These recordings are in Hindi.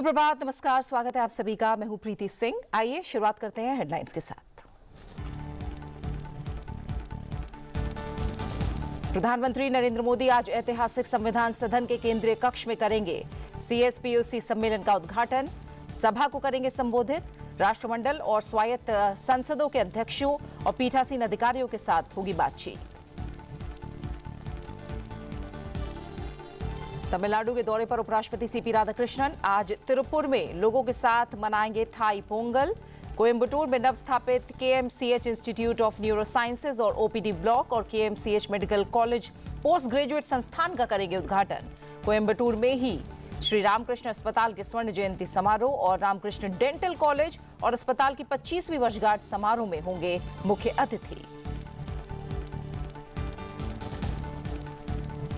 सुप्रभात, नमस्कार, स्वागत है आप सभी का। मैं हूं प्रीति सिंह। आइए शुरुआत करते हैं हेडलाइंस के साथ। प्रधानमंत्री नरेंद्र मोदी आज ऐतिहासिक संविधान सदन के केंद्रीय कक्ष में करेंगे CSPOC सम्मेलन का उद्घाटन। सभा को करेंगे संबोधित। राष्ट्रमंडल और स्वायत्त संसदों के अध्यक्षों और पीठासीन अधिकारियों के साथ होगी बातचीत। तमिलनाडु के दौरे पर उपराष्ट्रपति सीपी राधाकृष्णन आज तिरुपुर में लोगों के साथ मनाएंगे थाई पोंगल। कोयंबटूर में नव स्थापित KMCH institute of neuro sciences और OPD ब्लॉक और KMCH medical college post graduate संस्थान का करेंगे उद्घाटन। कोयंबटूर में ही श्री रामकृष्ण अस्पताल के स्वर्ण जयंती समारोह और रामकृष्ण डेंटल कॉलेज और अस्पताल की 25वीं वर्षगांठ समारोह में होंगे मुख्य अतिथि।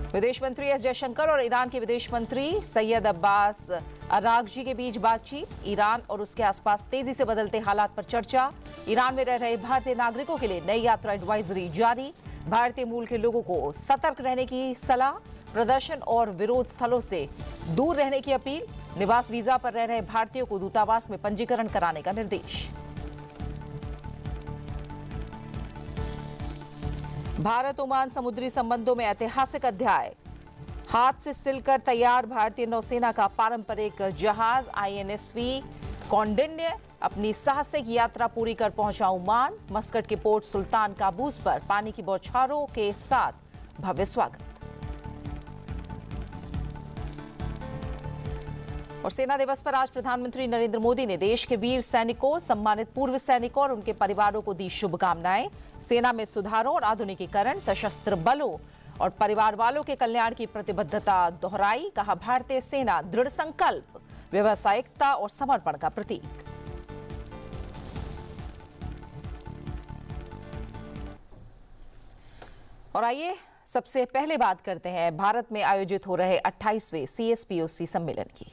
विदेश मंत्री एस जयशंकर और ईरान के विदेश मंत्री सैयद अब्बास अरागची के बीच बातचीत। ईरान और उसके आसपास तेजी से बदलते हालात पर चर्चा। ईरान में रह रहे भारतीय नागरिकों के लिए नई यात्रा एडवाइजरी जारी। भारतीय मूल के लोगों को सतर्क रहने की सलाह। प्रदर्शन और विरोध स्थलों से दूर रहने की अपील। निवास वीजा पर रह रहे भारतीयों को दूतावास में पंजीकरण कराने का निर्देश। भारत ओमान समुद्री संबंधों में ऐतिहासिक अध्याय। हाथ से सिलकर तैयार भारतीय नौसेना का पारंपरिक जहाज INSV कौंडिन्य अपनी साहसिक यात्रा पूरी कर पहुंचा ओमान। मस्कट के पोर्ट सुल्तान काबूस पर पानी की बौछारों के साथ भव्य स्वागत। और सेना दिवस पर आज प्रधानमंत्री नरेंद्र मोदी ने देश के वीर सैनिकों, सम्मानित पूर्व सैनिकों और उनके परिवारों को दी शुभकामनाएं। सेना में सुधारों और आधुनिकीकरण, सशस्त्र बलों और परिवार वालों के कल्याण की प्रतिबद्धता दोहराई। कहा, भारतीय सेना दृढ़ संकल्प, व्यावसायिकता और समर्पण का प्रतीक। और आइए सबसे पहले बात करते हैं भारत में आयोजित हो रहे 28वें CSPOC सम्मेलन की।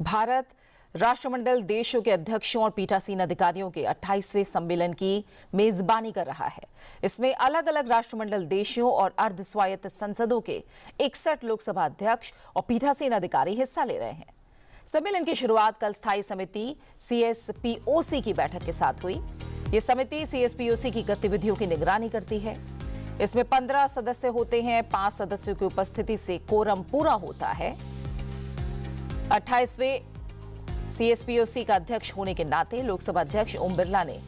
भारत राष्ट्रमंडल देशों के अध्यक्षों और पीठासीन अधिकारियों के 28वें सम्मेलन की मेजबानी कर रहा है। इसमें अलग अलग राष्ट्रमंडल देशों और अर्ध स्वायत्त संसदों के 61 लोकसभा अध्यक्ष और पीठासीन अधिकारी हिस्सा ले रहे हैं। सम्मेलन की शुरुआत कल स्थायी समिति CSPOC की बैठक के साथ हुई। ये समिति CSPOC की गतिविधियों की निगरानी करती है। इसमें 15 सदस्य होते हैं। 5 सदस्यों की उपस्थिति से कोरम पूरा होता है। 28वें CSPOC का अध्यक्ष होने के नाते लोकसभा अध्यक्ष ओम बिरला ने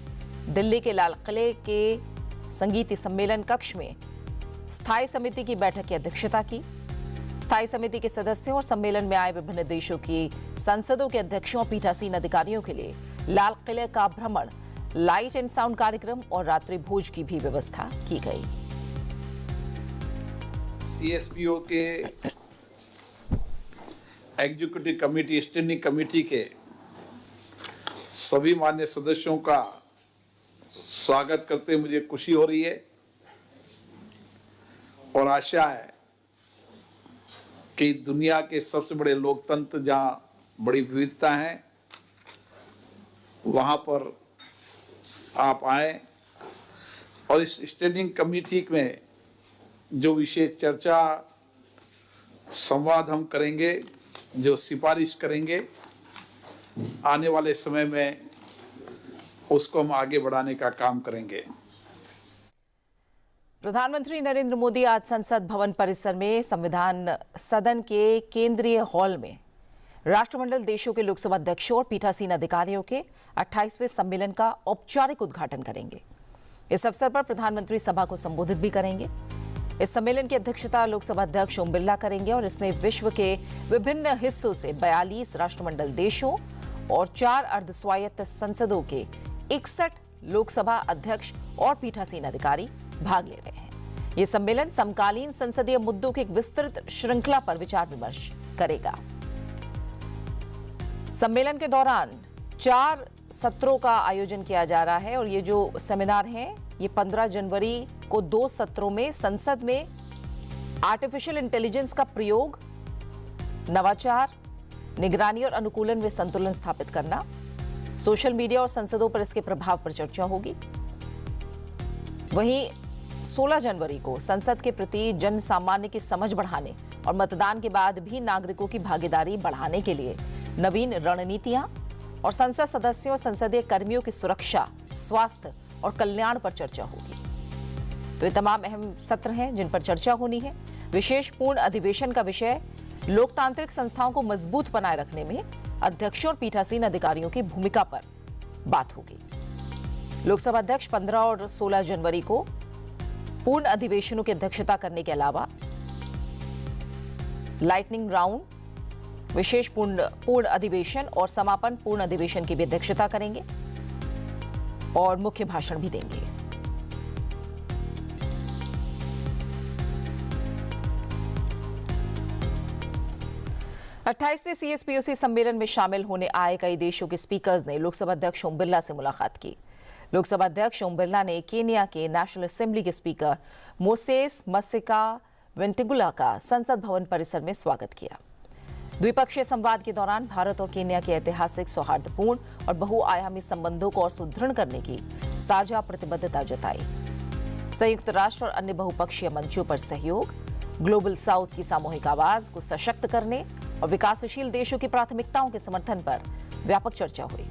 दिल्ली के लाल किले के संगीति सम्मेलन कक्ष में स्थायी समिति की बैठक की अध्यक्षता की। स्थायी समिति के सदस्यों और सम्मेलन में आए विभिन्न देशों की संसदों के अध्यक्षों और पीठासीन अधिकारियों के लिए लाल किले का भ्रमण, लाइट एंड साउंड कार्यक्रम और रात्रि भोज की भी व्यवस्था की गई। CSPO के एग्जीक्यूटिव कमेटी, स्टैंडिंग कमेटी के सभी मान्य सदस्यों का स्वागत करते हुए मुझे खुशी हो रही है और आशा है कि दुनिया के सबसे बड़े लोकतंत्र जहां बड़ी विविधता है वहां पर आप आए और इस स्टैंडिंग कमेटी में जो विशेष चर्चा संवाद हम करेंगे, जो सिफारिश करेंगे, आने वाले समय में उसको हम आगे बढ़ाने का काम करेंगे। प्रधानमंत्री नरेंद्र मोदी आज संसद भवन परिसर में संविधान सदन के केंद्रीय हॉल में राष्ट्रमंडल देशों के लोकसभा अध्यक्षों और पीठासीन अधिकारियों के 28वें सम्मेलन का औपचारिक उद्घाटन करेंगे। इस अवसर पर प्रधानमंत्री सभा को संबोधित भी करेंगे। इस सम्मेलन की अध्यक्षता लोकसभा अध्यक्ष ओम बिरला करेंगे और इसमें विश्व के विभिन्न हिस्सों से 42 राष्ट्रमंडल देशों और 4 अर्धस्वायत्त संसदों के 61 लोकसभा अध्यक्ष और पीठासीन अधिकारी भाग ले रहे हैं। ये सम्मेलन समकालीन संसदीय मुद्दों की एक विस्तृत श्रृंखला पर विचार विमर्श करेगा। सम्मेलन के दौरान 4 सत्रों का आयोजन किया जा रहा है और ये जो सेमिनार हैं ये 15 जनवरी को 2 सत्रों में संसद में आर्टिफिशियल इंटेलिजेंस का प्रयोग, नवाचार, निगरानी और अनुकूलन में संतुलन स्थापित करना, सोशल मीडिया और संसदों पर इसके प्रभाव पर चर्चा होगी। वहीं 16 जनवरी को संसद के प्रति जन सामान्य की समझ बढ़ाने और मतदान के बाद भी नागरिकों की भागीदारी बढ़ाने के लिए नवीन रणनीतियां और संसद सदस्यों और संसदीय कर्मियों की सुरक्षा, स्वास्थ्य और कल्याण पर चर्चा होगी। तो ये तमाम अहम सत्र हैं जिन पर चर्चा होनी है। विशेष पूर्ण अधिवेशन का विषय लोकतांत्रिक संस्थाओं को मजबूत बनाए रखने में अध्यक्षों और पीठासीन अधिकारियों की भूमिका पर बात होगी। लोकसभा अध्यक्ष 15 और 16 जनवरी को पूर्ण अधिवेशनों की अध्यक्षता करने के अलावा लाइटनिंग राउंड, विशेष पूर्ण अधिवेशन और समापन पूर्ण अधिवेशन की भी अध्यक्षता करेंगे और मुख्य भाषण भी देंगे। अट्ठाईसवें CSPOC सम्मेलन में शामिल होने आए कई देशों के स्पीकर्स ने लोकसभा अध्यक्ष ओम बिरला से मुलाकात की। लोकसभा अध्यक्ष ओम बिरला ने केन्या के नेशनल असेंबली के स्पीकर मोसेस मसिका वेंटिगुला का संसद भवन परिसर में स्वागत किया। द्विपक्षीय संवाद के दौरान भारत और केन्या के ऐतिहासिक, सौहार्दपूर्ण और बहुआयामी संबंधों को और सुदृढ़ करने की साझा प्रतिबद्धता जताई। संयुक्त राष्ट्र और अन्य बहुपक्षीय मंचों पर सहयोग, ग्लोबल साउथ की सामूहिक आवाज को सशक्त करने और विकासशील देशों की प्राथमिकताओं के समर्थन पर व्यापक चर्चा हुई।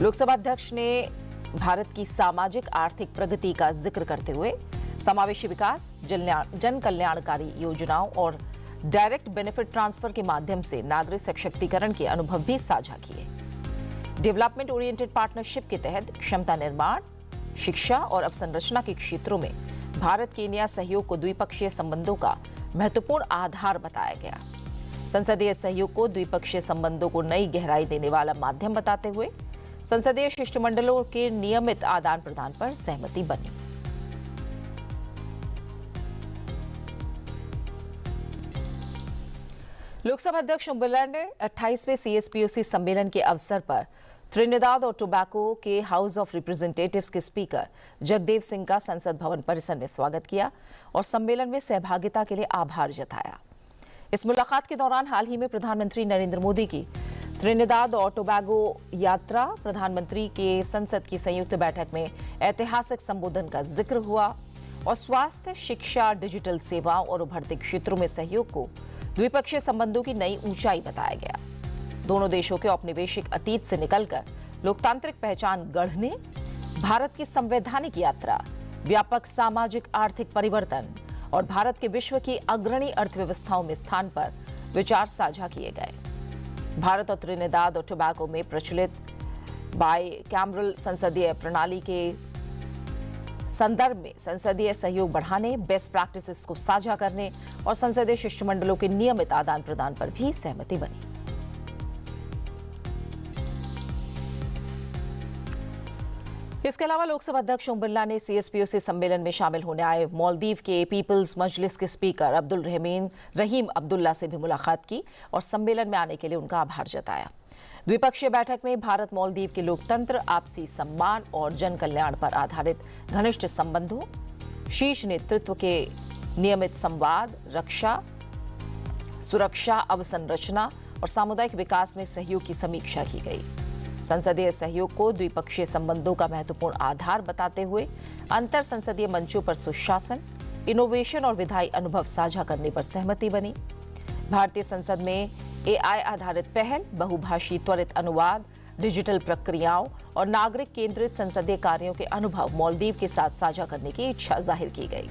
लोकसभा अध्यक्ष ने भारत की सामाजिक आर्थिक प्रगति का जिक्र करते हुए समावेशी विकास, जन कल्याणकारी योजनाओं और डायरेक्ट बेनिफिट ट्रांसफर के माध्यम से नागरिक सशक्तिकरण के अनुभव भी साझा किए। डेवलपमेंट ओरिएंटेड पार्टनरशिप के तहत क्षमता निर्माण, शिक्षा और अवसंरचना के क्षेत्रों में भारत केन्या सहयोग को द्विपक्षीय संबंधों का महत्वपूर्ण आधार बताया गया। संसदीय सहयोग को द्विपक्षीय संबंधों को नई गहराई देने वाला माध्यम बताते हुए संसदीय शिष्टमंडलों के नियमित आदान प्रदान पर सहमति बनी। लोकसभा अध्यक्ष ओम बिरला ने 28वें CSPOC सम्मेलन के अवसर पर त्रिनिदाद और टोबैगो के हाउस ऑफ रिप्रेजेंटेटिव्स के स्पीकर जगदेव सिंह का संसद भवन परिसर में स्वागत किया और सम्मेलन में सहभागिता के लिए आभार जताया। इस मुलाकात के दौरान हाल ही में प्रधानमंत्री नरेंद्र मोदी की त्रिनिदाद और टोबैगो यात्रा, प्रधानमंत्री के संसद की संयुक्त बैठक में ऐतिहासिक संबोधन का जिक्र हुआ और स्वास्थ्य, शिक्षा, डिजिटल सेवाओं और उभरते क्षेत्रों में सहयोग को द्विपक्षीय संबंधों की नई ऊंचाई बताया गया। दोनों देशों के औपनिवेशिक अतीत से निकलकर लोकतांत्रिक पहचान गढ़ने, भारत की संवैधानिक यात्रा, व्यापक सामाजिक आर्थिक परिवर्तन और भारत के विश्व की अग्रणी अर्थव्यवस्थाओं में स्थान पर विचार साझा किए गए। भारत और त्रिनिदाद और टोबैगो में प्रचलित बाइकैमरल संसदीय प्रणाली के संदर्भ में संसदीय सहयोग बढ़ाने, बेस्ट प्रैक्टिसेस को साझा करने और संसदीय शिष्टमंडलों के नियमित आदान प्रदान पर भी सहमति बनी। इसके अलावा लोकसभा अध्यक्ष ओम बिरला ने CSPOC सम्मेलन में शामिल होने आए मालदीव के पीपल्स मजलिस के स्पीकर अब्दुल रहीम अब्दुल्ला से भी मुलाकात की और सम्मेलन में आने के लिए उनका आभार जताया। द्विपक्षीय बैठक में भारत मालदीव के लोकतंत्र, आपसी सम्मान और जन कल्याण पर आधारित घनिष्ठ संबंधों, शीर्ष नेतृत्व के नियमित संवाद, रक्षा, सुरक्षा, अवसंरचना और सामुदायिक विकास में सहयोग की समीक्षा की गई। संसदीय सहयोग को द्विपक्षीय संबंधों का महत्वपूर्ण आधार बताते हुए अंतर संसदीय मंचों पर सुशासन, इनोवेशन और विधायी अनुभव साझा करने पर सहमति बनी। भारतीय संसद में AI आधारित पहल, बहुभाषी त्वरित अनुवाद, डिजिटल प्रक्रियाओं और नागरिक केंद्रित संसदीय कार्यों के अनुभव मालदीव के साथ साझा करने की इच्छा जाहिर की गई।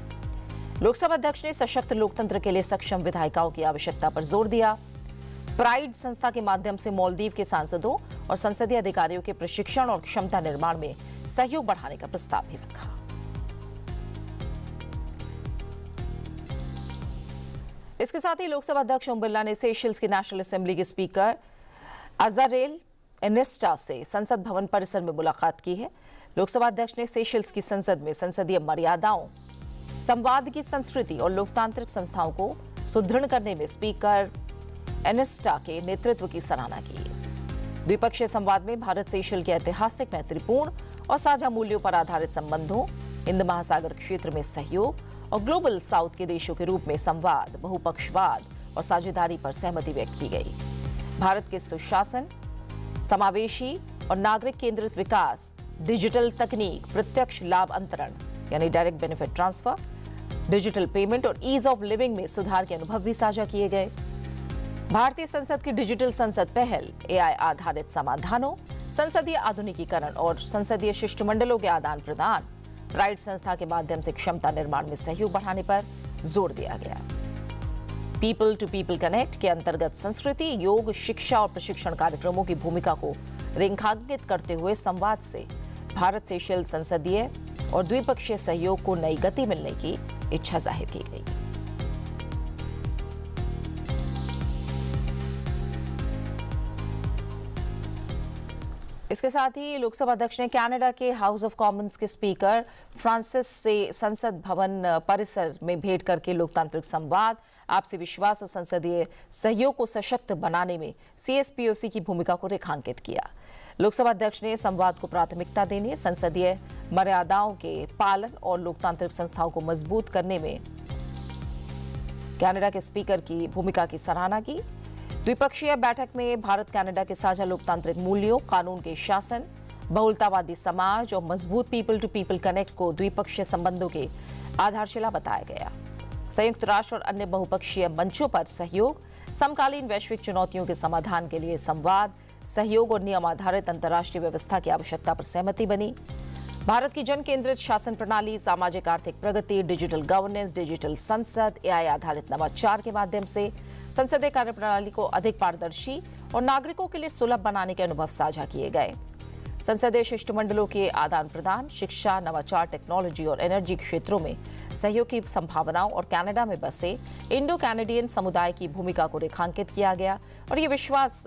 लोकसभा अध्यक्ष ने सशक्त लोकतंत्र के लिए सक्षम विधायिकाओं की आवश्यकता पर जोर दिया। प्राइड संस्था के माध्यम से मालदीव के सांसदों और संसदीय अधिकारियों के प्रशिक्षण और क्षमता निर्माण में सहयोग बढ़ाने का प्रस्ताव भी रखा। इसके साथ ही लोकसभा अध्यक्ष ओम बिरला ने सेशल्स की नेशनल असेंबली के स्पीकर अजारेल एनेस्टा से संसद भवन परिसर में मुलाकात की है। लोकसभा अध्यक्ष ने सेशल्स की संसद में संसदीय मर्यादाओं, संवाद की संस्कृति और लोकतांत्रिक संस्थाओं को सुदृढ़ करने में स्पीकर एनेस्टा के नेतृत्व की सराहना की। द्विपक्षीय संवाद में भारत सेशल के ऐतिहासिक, मैत्रीपूर्ण और साझा मूल्यों पर आधारित संबंधों, हिंद महासागर क्षेत्र में सहयोग और ग्लोबल साउथ के देशों के रूप में संवाद, बहुपक्षवाद और साझेदारी पर सहमति व्यक्त की गई। भारत के सुशासन, समावेशी और नागरिक केंद्रित विकास, डिजिटल तकनीक, प्रत्यक्ष लाभ अंतरण यानी direct benefit transfer, digital payment और ईज ऑफ लिविंग में सुधार के अनुभव भी साझा किए गए। भारतीय संसद की डिजिटल संसद पहल, एआई आधारित समाधानों, संसदीय आधुनिकीकरण और संसदीय शिष्टमंडलों के आदान प्रदान, प्राइड संस्था के माध्यम से क्षमता निर्माण में सहयोग बढ़ाने पर जोर दिया गया। पीपल टू पीपल कनेक्ट के अंतर्गत संस्कृति, योग, शिक्षा और प्रशिक्षण कार्यक्रमों की भूमिका को रेखांकित करते हुए संवाद से भारत सेशेल्स संसदीय और द्विपक्षीय सहयोग को नई गति मिलने की इच्छा जाहिर की गई। इसके साथ ही लोकसभा अध्यक्ष ने कनाडा के हाउस ऑफ कॉमन्स के स्पीकर फ्रांसिस से संसद भवन परिसर में भेंट करके लोकतांत्रिक संवाद, आपसी विश्वास और संसदीय सहयोग को सशक्त बनाने में सीएसपीओसी की भूमिका को रेखांकित किया। लोकसभा अध्यक्ष ने संवाद को प्राथमिकता देने, संसदीय मर्यादाओं के पालन और लोकतांत्रिक संस्थाओं को मजबूत करने में कनाडा के स्पीकर की भूमिका की सराहना की। द्विपक्षीय बैठक में भारत कनाडा के साझा लोकतांत्रिक मूल्यों, कानून के शासन, बहुलतावादी समाज और मजबूत पीपल टू पीपल कनेक्ट को द्विपक्षीय संबंधों के आधारशिला बताया गया। संयुक्त राष्ट्र और अन्य बहुपक्षीय मंचों पर सहयोग, समकालीन वैश्विक चुनौतियों के समाधान के लिए संवाद, सहयोग और नियम आधारित अंतर्राष्ट्रीय व्यवस्था की आवश्यकता पर सहमति बनी। भारत की जन केंद्रित शासन प्रणाली, सामाजिक आर्थिक प्रगति, डिजिटल गवर्नेंस, डिजिटल संसद, एआई आधारित नवाचार के माध्यम से संसदीय कार्यप्रणाली को अधिक पारदर्शी और नागरिकों के लिए सुलभ बनाने के अनुभव साझा किए गए। संसदीय शिष्टमंडलों के आदान प्रदान, शिक्षा, नवाचार, टेक्नोलॉजी और एनर्जी क्षेत्रों में सहयोग की संभावनाओं और कनाडा में बसे इंडो कैनेडियन समुदाय की भूमिका को रेखांकित किया गया और ये विश्वास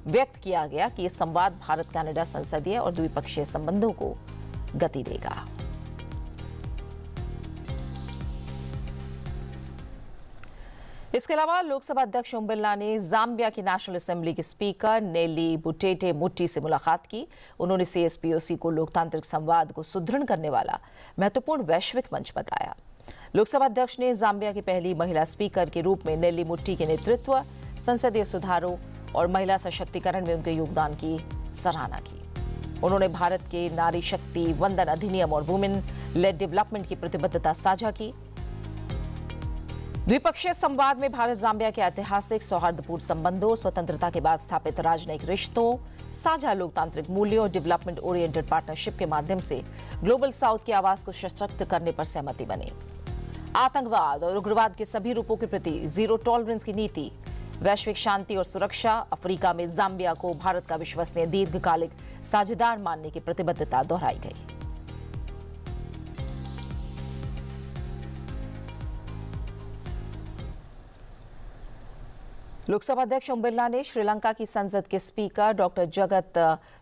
व्यक्त किया गया कि ये संवाद भारत कनाडा संसदीय और द्विपक्षीय संबंधों को गति देगा। इसके अलावा लोकसभा अध्यक्ष ओम बिरला ने जाम्बिया की नेशनल असेंबली के स्पीकर नेली बुटेटे मुट्टी से मुलाकात की। उन्होंने सीएसपीओसी को लोकतांत्रिक संवाद को सुदृढ़ करने वाला महत्वपूर्ण वैश्विक मंच बताया। लोकसभा अध्यक्ष ने जाम्बिया की पहली महिला स्पीकर के रूप में नेली मुट्टी के नेतृत्व, संसदीय सुधारों और महिला सशक्तिकरण में उनके योगदान की सराहना की। उन्होंने भारत के नारी शक्ति वंदन अधिनियम और वुमेन लेड डेवलपमेंट की प्रतिबद्धता साझा की। द्विपक्षीय संवाद में भारत जाम्बिया के ऐतिहासिक सौहार्दपूर्ण संबंधों, स्वतंत्रता के बाद स्थापित राजनयिक रिश्तों, साझा लोकतांत्रिक मूल्यों और डेवलपमेंट ओरिएंटेड पार्टनरशिप के माध्यम से ग्लोबल साउथ की आवाज को सशक्त करने पर सहमति बनी। आतंकवाद और उग्रवाद के सभी रूपों के प्रति जीरो टॉलरेंस की नीति, वैश्विक शांति और सुरक्षा, अफ्रीका में जाम्बिया को भारत का विश्वसनीय दीर्घकालिक साझेदार मानने की प्रतिबद्धता दोहराई गई। लोकसभा अध्यक्ष ओम बिरला ने श्रीलंका की संसद के स्पीकर डॉक्टर जगत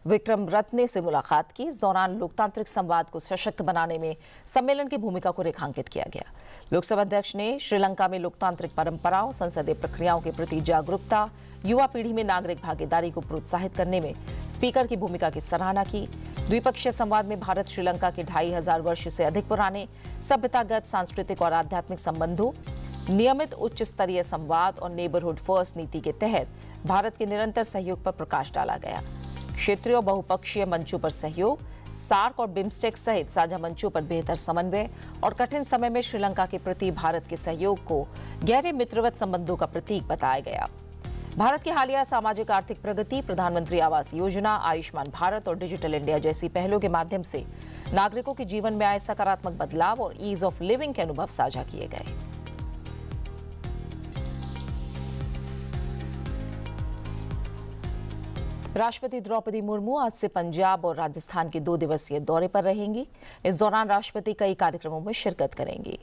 विक्रमरत्ने से मुलाकात की। इस दौरान लोकतांत्रिक संवाद को सशक्त बनाने में सम्मेलन की भूमिका को रेखांकित किया गया। लोकसभा अध्यक्ष ने श्रीलंका में लोकतांत्रिक परंपराओं, संसदीय प्रक्रियाओं के प्रति जागरूकता, युवा पीढ़ी में नागरिक भागीदारी को प्रोत्साहित करने में स्पीकर की भूमिका की सराहना की। द्विपक्षीय संवाद में भारत श्रीलंका के 2500 वर्ष से अधिक पुराने सभ्यतागत, सांस्कृतिक और आध्यात्मिक संबंधों, नियमित उच्च स्तरीय संवाद और नेबरहुड फर्स्ट नीति के तहत भारत के निरंतर सहयोग पर प्रकाश डाला गया। क्षेत्रीय और बहुपक्षीय मंचों पर सहयोग, सार्क और बिम्स्टेक सहित साझा मंचों पर बेहतर समन्वय और कठिन समय में श्रीलंका के प्रति भारत के सहयोग को गहरे मित्रवत संबंधों का प्रतीक बताया गया। भारत की हालिया सामाजिक आर्थिक प्रगति, प्रधानमंत्री आवास योजना, आयुष्मान भारत और डिजिटल इंडिया जैसी पहलों के माध्यम से नागरिकों के जीवन में आए सकारात्मक बदलाव और ईज ऑफ लिविंग के अनुभव साझा किए गए। राष्ट्रपति द्रौपदी मुर्मू आज से पंजाब और राजस्थान के 2 दिवसीय दौरे पर रहेंगी। इस दौरान राष्ट्रपति कई कार्यक्रमों में शिरकत करेंगी।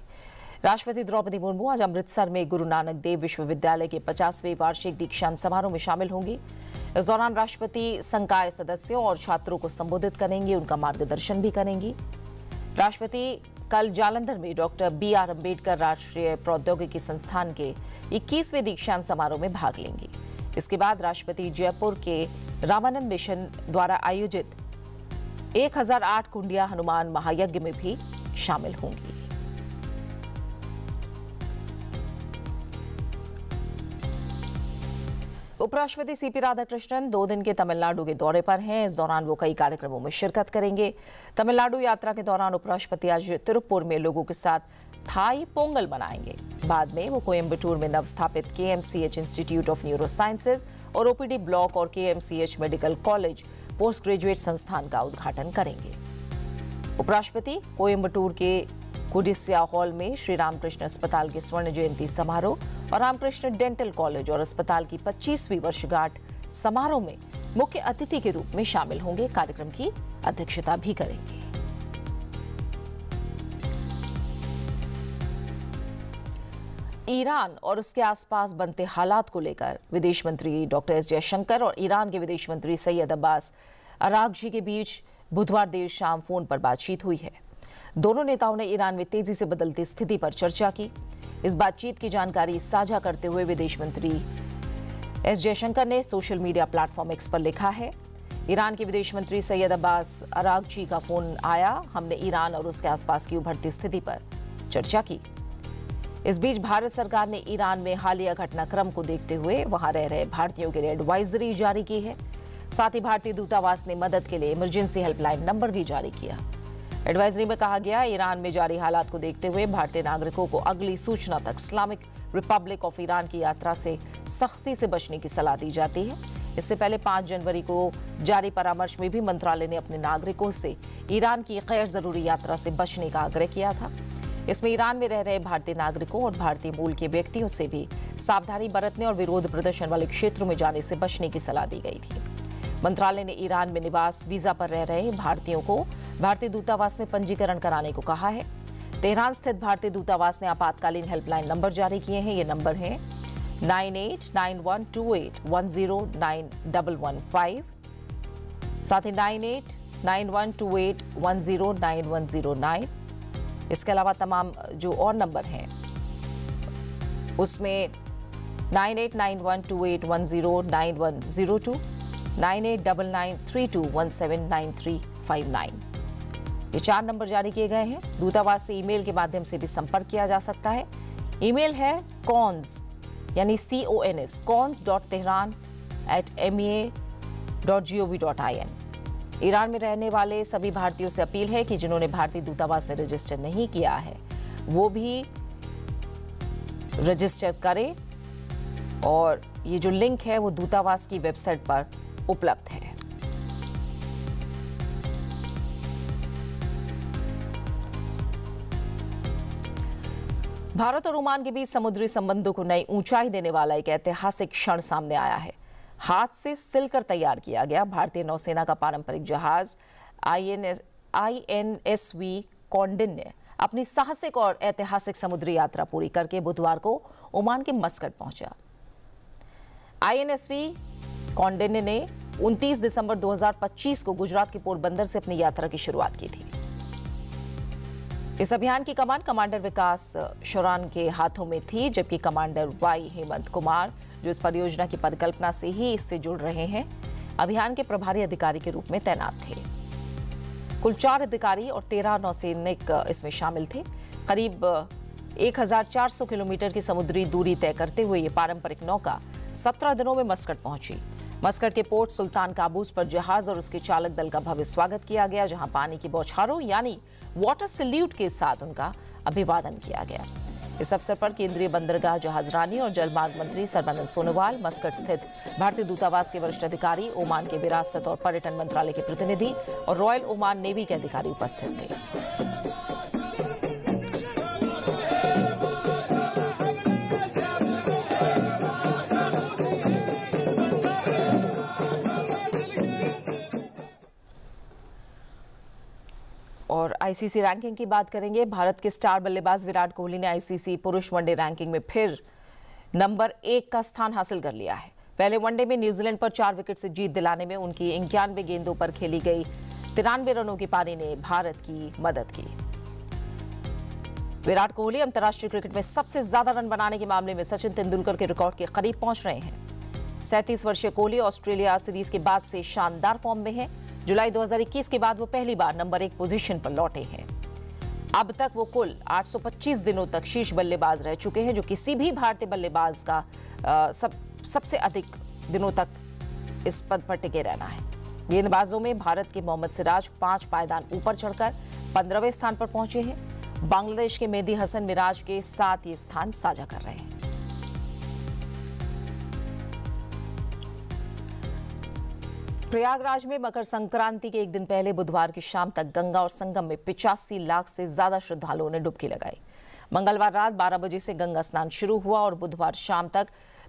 राष्ट्रपति द्रौपदी मुर्मू आज अमृतसर में गुरु नानक देव विश्वविद्यालय के 50वें वार्षिक दीक्षांत समारोह में शामिल होंगी। इस दौरान राष्ट्रपति संकाय सदस्यों और छात्रों को संबोधित करेंगी, उनका मार्गदर्शन भी करेंगी। राष्ट्रपति कल जालंधर में डॉक्टर BR अम्बेडकर राष्ट्रीय प्रौद्योगिकी संस्थान के 21वें दीक्षांत समारोह में भाग लेंगी। इसके बाद राष्ट्रपति जयपुर के रामानंद मिशन द्वारा आयोजित 1008 कुंडिया हनुमान महायज्ञ में भी शामिल होंगी। उपराष्ट्रपति सीपी राधाकृष्णन 2 दिन के तमिलनाडु के दौरे पर हैं। इस दौरान वो कई कार्यक्रमों में शिरकत करेंगे। तमिलनाडु यात्रा के दौरान उपराष्ट्रपति आज तिरुपुर में लोगों के साथ थाई पोंगल मनाएंगे। बाद में वो कोयम्बटूर में नवस्थापित KMCH institute of neuro sciences और OPD ब्लॉक और KMCH medical college post graduate संस्थान का उद्घाटन करेंगे। उपराष्ट्रपति कोयम्बटूर के कुडिसिया हॉल में श्री रामकृष्ण अस्पताल के स्वर्ण जयंती समारोह और रामकृष्ण डेंटल कॉलेज और अस्पताल की 25वीं वर्षगांठ समारोह में मुख्य अतिथि के रूप में शामिल होंगे। कार्यक्रम की अध्यक्षता भी करेंगे। ईरान और उसके आसपास बनते हालात को लेकर विदेश मंत्री डॉक्टर एस जयशंकर और ईरान के विदेश मंत्री सैयद अब्बास अरागची के बीच बुधवार देर शाम फोन पर बातचीत हुई है। दोनों नेताओं ने ईरान में तेजी से बदलती स्थिति पर चर्चा की। इस बातचीत की जानकारी साझा करते हुए विदेश मंत्री एस जयशंकर ने सोशल मीडिया प्लेटफॉर्म एक्स पर लिखा है, ईरान के विदेश मंत्री सैयद अब्बास अरागची का फोन आया। हमने ईरान और उसके आसपास की उभरती स्थिति पर चर्चा की। इस बीच भारत सरकार ने ईरान में हालिया घटनाक्रम को देखते हुए वहां रह रहे भारतीयों के लिए एडवाइजरी जारी की है। साथ ही भारतीय दूतावास ने मदद के लिए इमरजेंसी हेल्पलाइन नंबर भी जारी किया। एडवाइजरी में कहा गया, ईरान में जारी हालात को देखते हुए भारतीय नागरिकों को अगली सूचना तक इस्लामिक रिपब्लिक ऑफ ईरान की यात्रा से सख्ती से बचने की सलाह दी जाती है। इससे पहले 5 जनवरी को जारी परामर्श में भी मंत्रालय ने अपने नागरिकों से ईरान की गैर जरूरी यात्रा से बचने का आग्रह किया था। इसमें ईरान में रह रहे भारतीय नागरिकों और भारतीय मूल के व्यक्तियों से भी सावधानी बरतने और विरोध प्रदर्शन वाले क्षेत्रों में जाने से बचने की सलाह दी गई थी। मंत्रालय ने ईरान में निवास वीजा पर रह रहे भारतीयों को भारतीय दूतावास में पंजीकरण कराने को कहा है। तेहरान स्थित भारतीय दूतावास ने आपातकालीन हेल्पलाइन नंबर जारी किए हैं। ये नंबर है 989128109115, साथ ही 989128109109। इसके अलावा तमाम जो और नंबर हैं उसमें 989128109102, 989932179359। ये 4 नंबर जारी किए गए हैं। दूतावास से ईमेल के माध्यम से भी संपर्क किया जा सकता है। ईमेल है cons यानी CONS cons.tehran@mea.gov.in। ईरान में रहने वाले सभी भारतीयों से अपील है कि जिन्होंने भारतीय दूतावास में रजिस्टर नहीं किया है वो भी रजिस्टर करें और ये जो लिंक है वो दूतावास की वेबसाइट पर उपलब्ध है। भारत और ओमान के बीच समुद्री संबंधों को नई ऊंचाई देने वाला एक ऐतिहासिक क्षण सामने आया है। हाथ से सिलकर तैयार किया गया भारतीय नौसेना का पारंपरिक जहाज INSV कॉन्डिन ने अपनी साहसिक और ऐतिहासिक समुद्री यात्रा पूरी करके बुधवार को ओमान के मस्कट पहुंचा। INSV कॉन्डिन ने 29 दिसंबर 2025 को गुजरात के पोरबंदर से अपनी यात्रा की शुरुआत की थी। इस अभियान की कमान कमांडर विकास शोरान के हाथों में थी, जबकि कमांडर वाई हेमंत कुमार, जो इस परियोजना की परिकल्पना से ही इससे जुड़ रहे हैं, अभियान के प्रभारी अधिकारी के रूप में तैनात थे। कुल 4 अधिकारी और 13 नौसैनिक इसमें शामिल थे। करीब 1400 किलोमीटर की समुद्री दूरी तय करते हुए ये पारंपरिक नौका 17 दिनों में मस्कट पहुंची। मस्कट के पोर्ट सुल्तान काबूस पर जहाज और उसके चालक दल का भव्य स्वागत किया गया, जहां पानी की बौछारों यानी वाटर सैल्यूट के साथ उनका अभिवादन किया गया। इस अवसर पर केंद्रीय बंदरगाह जहाजरानी और जलमार्ग मंत्री सर्बानंद सोनोवाल, मस्कट स्थित भारतीय दूतावास के वरिष्ठ अधिकारी, ओमान के विरासत और पर्यटन मंत्रालय के प्रतिनिधि और रॉयल ओमान नेवी के अधिकारी उपस्थित थे। और आईसीसी रैंकिंग की बात करेंगे। भारत के स्टार बल्लेबाज विराट कोहली ने आईसीसी पुरुष वनडे रैंकिंग में फिर नंबर 1 का स्थान हासिल कर लिया है। पहले वनडे में न्यूजीलैंड पर 4 विकेट से जीत दिलाने में उनकी 91 गेंदों पर खेली गई 93 रनों की पारी ने भारत की मदद की। विराट कोहली अंतर्राष्ट्रीय क्रिकेट में सबसे ज्यादा रन बनाने के मामले में सचिन तेंदुलकर के रिकॉर्ड के करीब पहुंच रहे हैं। 37 वर्षीय कोहली ऑस्ट्रेलिया सीरीज के बाद से शानदार फॉर्म में है। जुलाई 2021 के बाद वो पहली बार नंबर 1 पोजीशन पर लौटे हैं। अब तक वो कुल 825 दिनों तक शीर्ष बल्लेबाज रह चुके हैं, जो किसी भी भारतीय बल्लेबाज का सबसे अधिक दिनों तक इस पद पर टिके रहना है। गेंदबाजों में भारत के मोहम्मद सिराज 5 पायदान ऊपर चढ़कर 15वें स्थान पर पहुंचे हैं। बांग्लादेश के मेहदी हसन मिराज के साथ ये स्थान साझा कर रहे हैं। प्रयागराज में मकर संक्रांति के एक दिन पहले बुधवार की शाम तक गंगा और संगम में 85 लाख से ज्यादा श्रद्धालुओं ने डुबकी लगाई। मंगलवार रात 12 बजे से गंगा स्नान शुरू हुआ और बुधवार शाम तक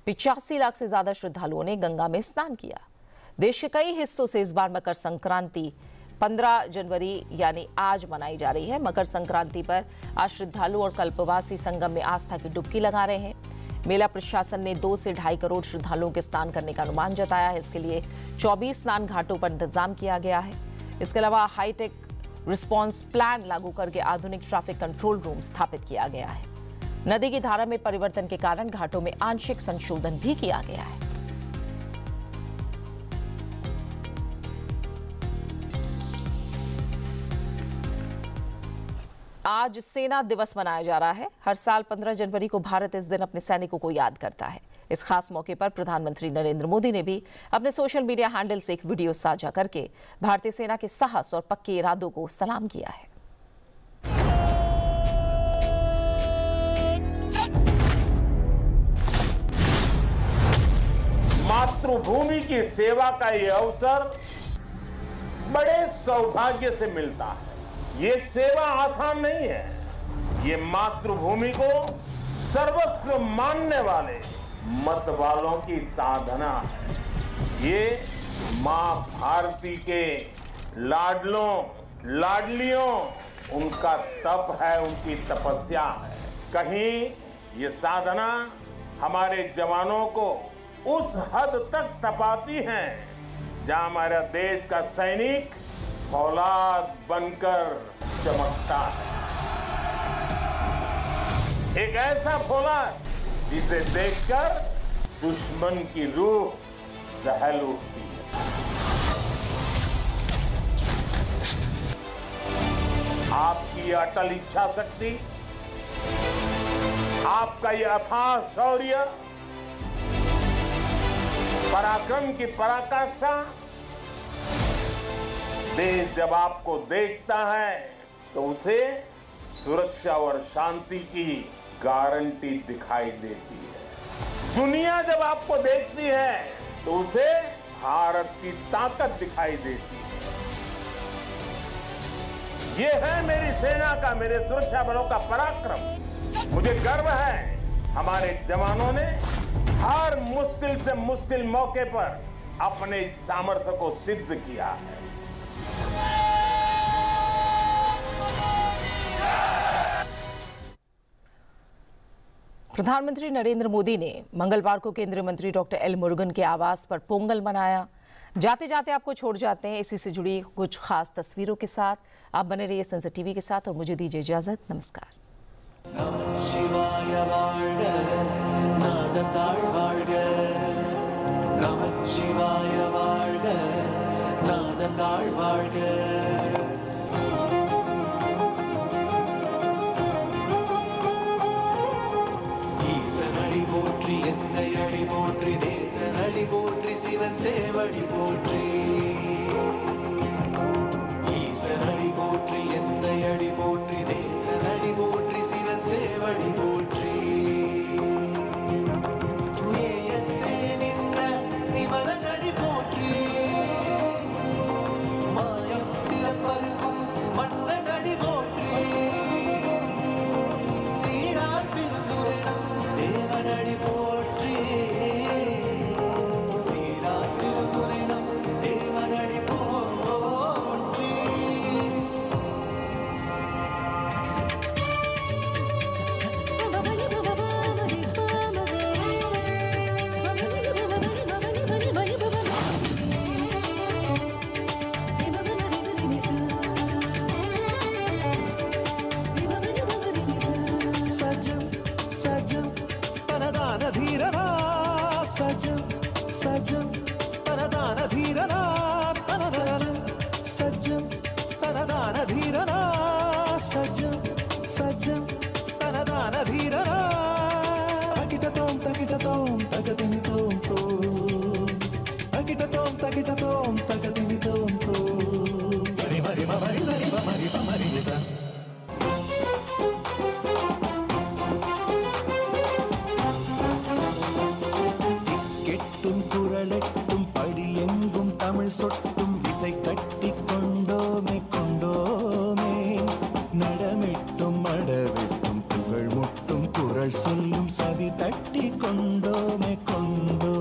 85 लाख से ज्यादा श्रद्धालुओं ने गंगा में स्नान किया। देश के कई हिस्सों से इस बार मकर संक्रांति 15 जनवरी यानी आज मनाई जा रही है। मकर संक्रांति पर आज श्रद्धालु और कल्पवासी संगम में आस्था की डुबकी लगा रहे हैं। मेला प्रशासन ने 2 से 2.5 करोड़ श्रद्धालुओं के स्नान करने का अनुमान जताया है। इसके लिए 24 स्नान घाटों पर इंतजाम किया गया है। इसके अलावा हाईटेक रिस्पांस प्लान लागू करके आधुनिक ट्रैफिक कंट्रोल रूम स्थापित किया गया है। नदी की धारा में परिवर्तन के कारण घाटों में आंशिक संशोधन भी किया गया है। आज सेना दिवस मनाया जा रहा है। हर साल 15 जनवरी को भारत इस दिन अपने सैनिकों को याद करता है। इस खास मौके पर प्रधानमंत्री नरेंद्र मोदी ने भी अपने सोशल मीडिया हैंडल से एक वीडियो साझा करके भारतीय सेना के साहस और पक्के इरादों को सलाम किया है। मातृभूमि की सेवा का ये अवसर बड़े सौभाग्य से मिलता है। ये सेवा आसान नहीं है। ये मातृभूमि को सर्वस्व मानने वाले मत वालों की साधना है। ये मां भारती के लाडलों लाडलियों उनका तप है, उनकी तपस्या है। कहीं ये साधना हमारे जवानों को उस हद तक तपाती है जहां हमारा देश का सैनिक फौलाद बनकर चमकता है। एक ऐसा फौलाद जिसे देखकर दुश्मन की रूह दहल उठती है। आपकी अटल इच्छा शक्ति, आपका ये अथाह शौर्य, पराक्रम की पराकाष्ठा, देश जब आपको देखता है तो उसे सुरक्षा और शांति की गारंटी दिखाई देती है। दुनिया जब आपको देखती है तो उसे भारत की ताकत दिखाई देती है। ये है मेरी सेना का, मेरे सुरक्षा बलों का पराक्रम। मुझे गर्व है हमारे जवानों ने हर मुश्किल से मुश्किल मौके पर अपने इस सामर्थ्य को सिद्ध किया है। प्रधानमंत्री नरेंद्र मोदी ने मंगलवार को केंद्रीय मंत्री डॉक्टर एल मुरुगन के आवास पर पोंगल मनाया। जाते जाते आपको छोड़ जाते हैं इसी से जुड़ी कुछ खास तस्वीरों के साथ। आप बने रहिए सनसद टीवी के साथ और मुझे दीजिए इजाजत। नमस्कार। போற்றி எந்தை அடி போற்றி தேசன் அடி போற்றி சிவன் சேவடி போற்றி ஈசன் அடி போற்றி எந்தை அடி போற்றி தேசன் அடி போற்றி சிவன் சேவடி போற்றி நேயத்தே நின்ற நிமலன் அடி போற்றி மாயம் பிறப்பருக்கும் மன்னன் அடி போற்றி சீரார் பெருந்துரைடம் தேவனடி போற்றி சீரார் பெருந்துரைடம் தேவனடி போற்றி सजम सजम तनदान धीरना सजम सजम तनदान धीरना तनदान सजम तनदान धीरना सजम सजम तनदान धीरना तकिटतोम तकिटतोम तगदिनि तोम तो அவள் சொல்லும் சதி தட்டி கொண்டோமே கொண்டோ